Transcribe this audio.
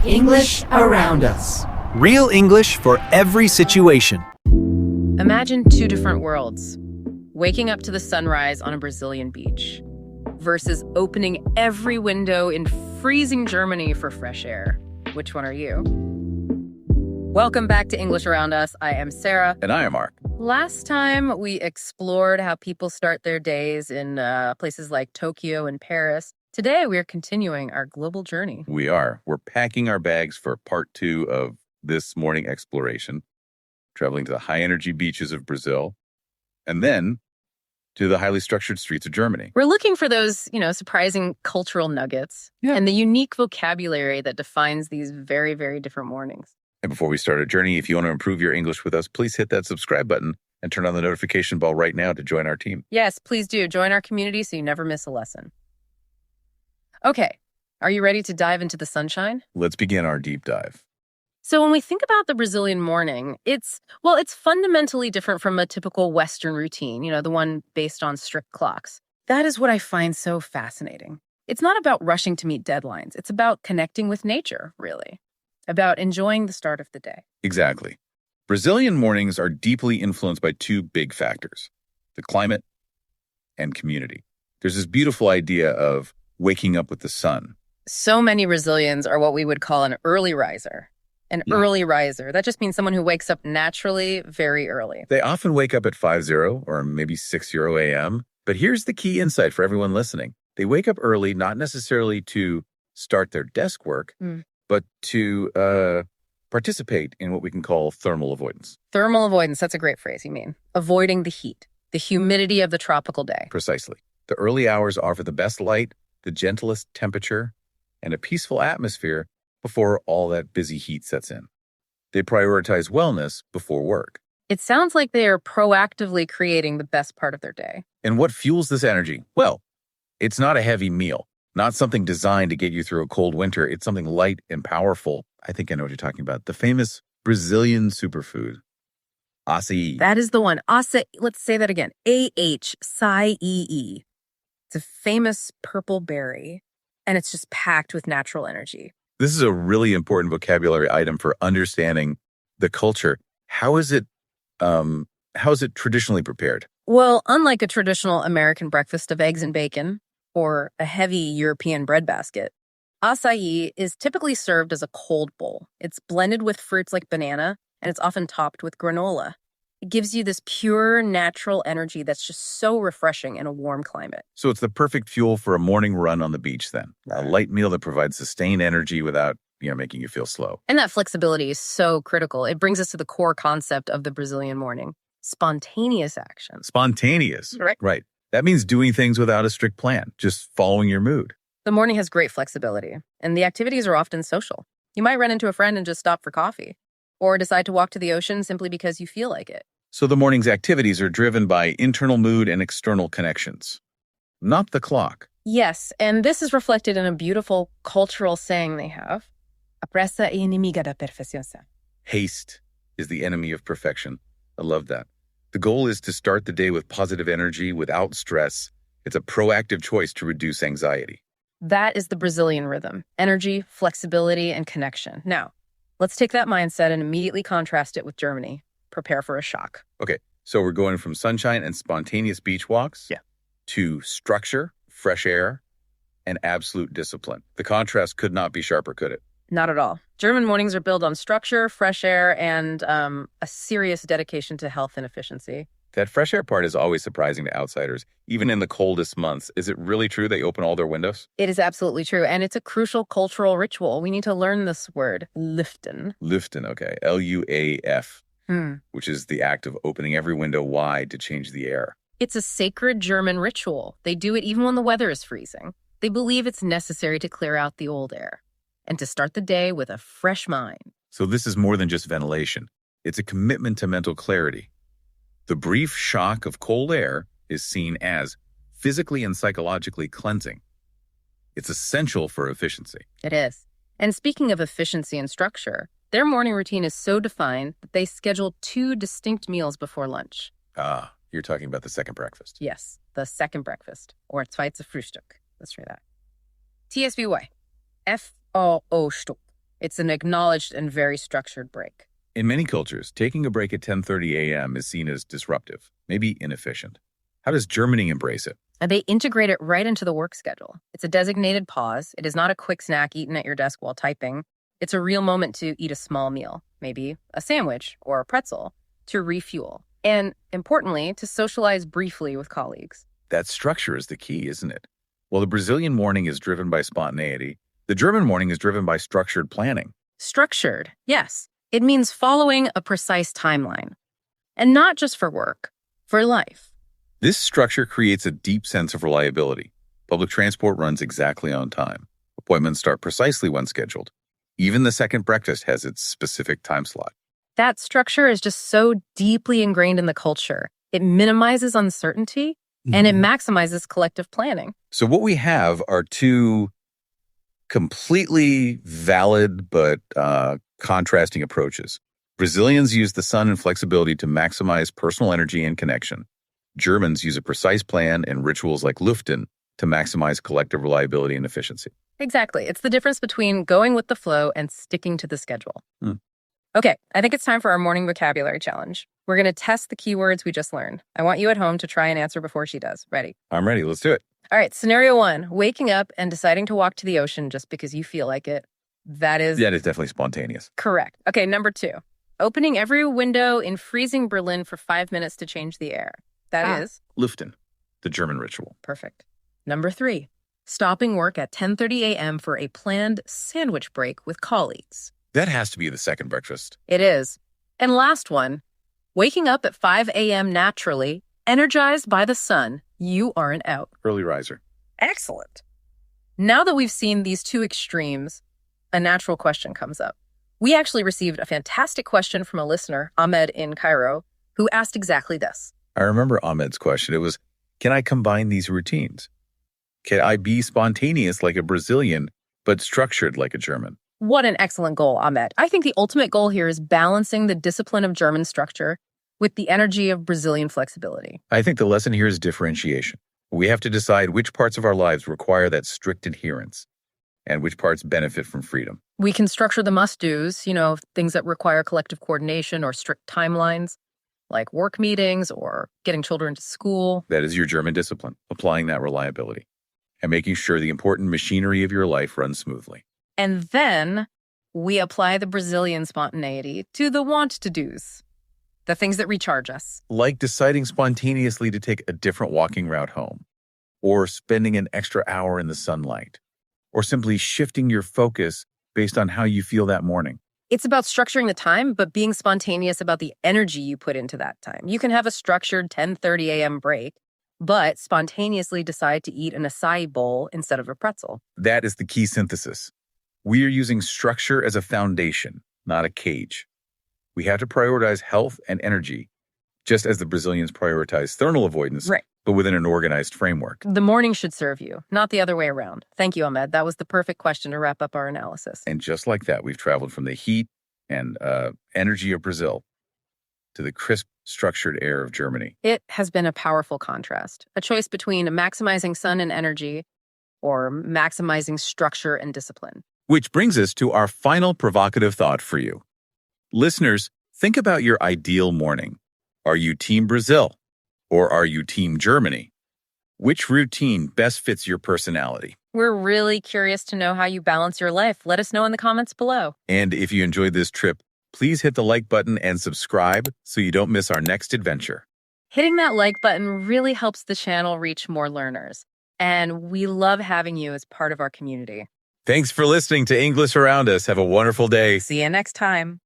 English around us. Real English for every situation. Imagine two different worlds. Waking up to the sunrise on a Brazilian beach versus opening every window in freezing Germany for fresh air. Which one are you? Welcome back to English Around Us. I am Sarah. And I am Mark. Last time we explored how people start their days in places like Tokyo and Paris. Today we are continuing our global journey. We are. We're packing our bags for part 2 of this morning exploration, traveling to the high-energy beaches of Brazil, and then to the highly structured streets of Germany. We're looking for those, surprising cultural nuggets and the unique vocabulary that defines these very, very different mornings. And before we start our journey, if you want to improve your English with us, please hit that subscribe button and turn on the notification bell right now to join our team. Yes, please do. Join our community so you never miss a lesson. Okay, are you ready to dive into the sunshine? Let's begin our deep dive. So when we think about the Brazilian morning, it's fundamentally different from a typical Western routine, the one based on strict clocks. That is what I find so fascinating. It's not about rushing to meet deadlines. It's about connecting with nature, really. About enjoying the start of the day. Exactly. Brazilian mornings are deeply influenced by 2 big factors, the climate and community. There's this beautiful idea of waking up with the sun. So many Brazilians are what we would call an early riser. Early riser. That just means someone who wakes up naturally very early. They often wake up at 5:00 or maybe 6:00 a.m. But here's the key insight for everyone listening. They wake up early, not necessarily to start their desk work, but to participate in what we can call thermal avoidance. Thermal avoidance, that's a great phrase, you mean. Avoiding the heat, the humidity of the tropical day. Precisely. The early hours offer the best light, the gentlest temperature, and a peaceful atmosphere before all that busy heat sets in. They prioritize wellness before work. It sounds like they are proactively creating the best part of their day. And what fuels this energy? Well, it's not a heavy meal, not something designed to get you through a cold winter. It's something light and powerful. I think I know what you're talking about. The famous Brazilian superfood, Açaí. That is the one. Açaí. Let's say that again. Açaí. It's a famous purple berry, and it's just packed with natural energy. This is a really important vocabulary item for understanding the culture. How is it traditionally prepared? Well, unlike a traditional American breakfast of eggs and bacon or a heavy European breadbasket, açaí is typically served as a cold bowl. It's blended with fruits like banana, and it's often topped with granola. It gives you this pure, natural energy that's just so refreshing in a warm climate. So it's the perfect fuel for a morning run on the beach then. A light meal that provides sustained energy without, making you feel slow. And that flexibility is so critical. It brings us to the core concept of the Brazilian morning. Spontaneous action. Spontaneous. Right. That means doing things without a strict plan, just following your mood. The morning has great flexibility, and the activities are often social. You might run into a friend and just stop for coffee, or decide to walk to the ocean simply because you feel like it. So the morning's activities are driven by internal mood and external connections, not the clock. Yes, and this is reflected in a beautiful cultural saying they have. A pressa é inimiga da perfeição. Haste is the enemy of perfection. I love that. The goal is to start the day with positive energy without stress. It's a proactive choice to reduce anxiety. That is the Brazilian rhythm. Energy, flexibility, and connection. Now, let's take that mindset and immediately contrast it with Germany. Prepare for a shock. Okay, so we're going from sunshine and spontaneous beach walks to structure, fresh air, and absolute discipline. The contrast could not be sharper, could it? Not at all. German mornings are built on structure, fresh air, and a serious dedication to health and efficiency. That fresh air part is always surprising to outsiders, even in the coldest months. Is it really true they open all their windows? It is absolutely true, and it's a crucial cultural ritual. We need to learn this word, Lüften. Lüften, okay. L-U-A-F. Which is the act of opening every window wide to change the air. It's a sacred German ritual. They do it even when the weather is freezing. They believe it's necessary to clear out the old air and to start the day with a fresh mind. So this is more than just ventilation. It's a commitment to mental clarity. The brief shock of cold air is seen as physically and psychologically cleansing. It's essential for efficiency. It is. And speaking of efficiency and structure, their morning routine is so defined that they schedule 2 distinct meals before lunch. You're talking about the second breakfast. Yes, the second breakfast, or zweite Frühstück. Let's try that. TSBY. F-O-O-Stück. It's an acknowledged and very structured break. In many cultures, taking a break at 10:30 a.m. is seen as disruptive, maybe inefficient. How does Germany embrace it? And they integrate it right into the work schedule. It's a designated pause. It is not a quick snack eaten at your desk while typing. It's a real moment to eat a small meal, maybe a sandwich or a pretzel, to refuel. And importantly, to socialize briefly with colleagues. That structure is the key, isn't it? While the Brazilian morning is driven by spontaneity, the German morning is driven by structured planning. Structured, yes. It means following a precise timeline. And not just for work, for life. This structure creates a deep sense of reliability. Public transport runs exactly on time. Appointments start precisely when scheduled. Even the second breakfast has its specific time slot. That structure is just so deeply ingrained in the culture. It minimizes uncertainty and it maximizes collective planning. So what we have are two completely valid but contrasting approaches. Brazilians use the sun and flexibility to maximize personal energy and connection. Germans use a precise plan and rituals like Lüften to maximize collective reliability and efficiency. Exactly. It's the difference between going with the flow and sticking to the schedule. Okay, I think it's time for our morning vocabulary challenge. We're going to test the keywords we just learned. I want you at home to try and answer before she does. Ready? I'm ready. Let's do it. All right, scenario 1, waking up and deciding to walk to the ocean just because you feel like it. That is definitely spontaneous. correct. Okay, number 2, opening every window in freezing Berlin for 5 minutes to change the air. That is Lüften, the German ritual. perfect. Number 3, stopping work at 10:30 a.m. for a planned sandwich break with colleagues. That has to be the second breakfast. It is. And last one, waking up at 5 a.m. naturally, energized by the sun. You aren't out. Early riser. Excellent. Now that we've seen these two extremes, a natural question comes up. We actually received a fantastic question from a listener, Ahmed in Cairo, who asked exactly this. I remember Ahmed's question. It was, can I combine these routines? Can I be spontaneous like a Brazilian, but structured like a German? What an excellent goal, Ahmed. I think the ultimate goal here is balancing the discipline of German structure with the energy of Brazilian flexibility. I think the lesson here is differentiation. We have to decide which parts of our lives require that strict adherence and which parts benefit from freedom. We can structure the must-dos, things that require collective coordination or strict timelines, like work meetings or getting children to school. That is your German discipline, applying that reliability and making sure the important machinery of your life runs smoothly. And then we apply the Brazilian spontaneity to the want-to-dos, the things that recharge us. Like deciding spontaneously to take a different walking route home, or spending an extra hour in the sunlight, or simply shifting your focus based on how you feel that morning. It's about structuring the time, but being spontaneous about the energy you put into that time. You can have a structured 10:30 a.m. break, but spontaneously decide to eat an acai bowl instead of a pretzel. That is the key synthesis. We are using structure as a foundation, not a cage. We have to prioritize health and energy, just as the Brazilians prioritize thermal avoidance, Right. but within an organized framework. The morning should serve you, not the other way around. Thank you, Ahmed. That was the perfect question to wrap up our analysis. And just like that, we've traveled from the heat and energy of Brazil to the crisp, structured air of Germany. It has been a powerful contrast, a choice between maximizing sun and energy or maximizing structure and discipline. Which brings us to our final provocative thought for you. Listeners, think about your ideal morning. Are you Team Brazil or are you Team Germany? Which routine best fits your personality? We're really curious to know how you balance your life. Let us know in the comments below. And if you enjoyed this trip, please hit the like button and subscribe so you don't miss our next adventure. Hitting that like button really helps the channel reach more learners. And we love having you as part of our community. Thanks for listening to English Around Us. Have a wonderful day. See you next time.